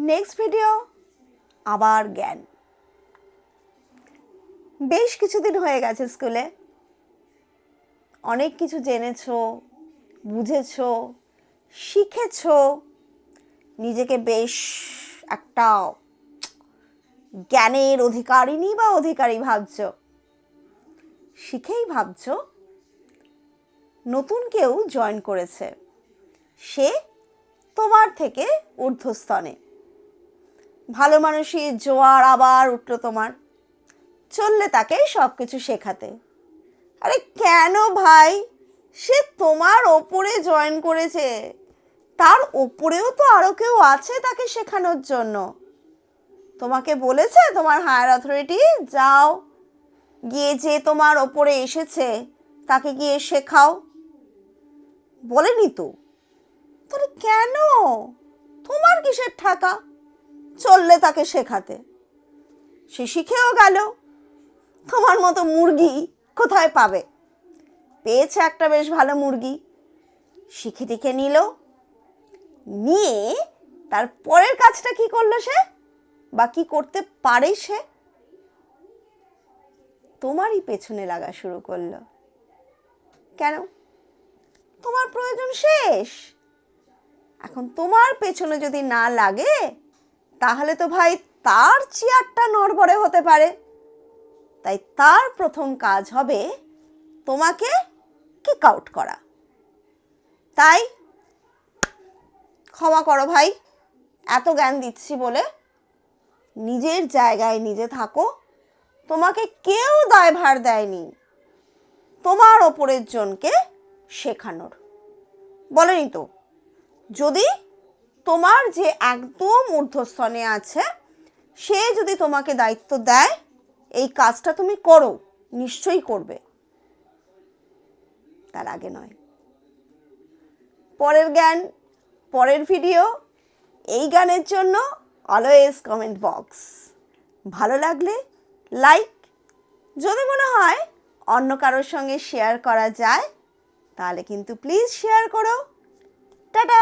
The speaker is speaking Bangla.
নেক্সট ভিডিও আবার জ্ঞান। বেশ কিছুদিন হয়ে গেছে স্কুলে, অনেক কিছু জেনেছো, বুঝেছো, শিখেছো, নিজেকে বেশ একটা জ্ঞানের অধিকারিণী বা অধিকারী ভাবছো। শিখেই ভাবছো নতুন কেউ জয়েন করেছে, সে তোমার থেকে ঊর্ধ্বস্তনে। ভালো মানুষই জোয়ার আবার উঠলো তোমার, চললে তাকে সব কিছু শেখাতে। আরে কেন ভাই, সে তোমার ওপরে জয়েন করেছে, তার ওপরেও তো আরও কেউ আছে তাকে শেখানোর জন্য। তোমাকে বলেছে তোমার হায়ার অথরিটি, যাও গিয়ে যে তোমার ওপরে এসেছে তাকে গিয়ে শেখাও? বলেনি তো। তাহলে কেন তোমার কিসের ঠাকা চললে তাকে শেখাতে? সে শিখেও গেল, তোমার মতো মুরগি কোথায় পাবে? পেয়েছে একটা বেশ ভালো মুরগি, শিখে টিখে নিল, নিয়ে তার পরের কাজটা কি করলো সে, বা কি করতে পারে সে? তোমারই পেছনে লাগা শুরু করলো। কেন? তোমার প্রয়োজন শেষ। এখন তোমার পেছনে যদি না লাগে, তাহলে তো ভাই তার চেয়ারটা নড়বড়ে হতে পারে। তাই তার প্রথম কাজ হবে তোমাকে কিক আউট করা। তাই ক্ষমা করো ভাই, এত জ্ঞান দিচ্ছি বলে নিজের জায়গায় নিজে থাকো। তোমাকে কেউ দায়ভার দেয়নি তোমার ওপরের জনকে শেখানোর, বলেনি তো। যদি তোমার যে একদম ঊর্ধ্বস্তনে আছে, সে যদি তোমাকে দায়িত্ব দেয় এই কাজটা তুমি করো, নিশ্চয়ই করবে, তার আগে নয়। পরের জ্ঞান, পরের ভিডিও, এই গানের জন্য অলওয়েজ কমেন্ট বক্স। ভালো লাগলে লাইক, যদি মনে হয় অন্য কারোর সঙ্গে শেয়ার করা যায় তাহলে কিন্তু প্লিজ শেয়ার করো। টাটা।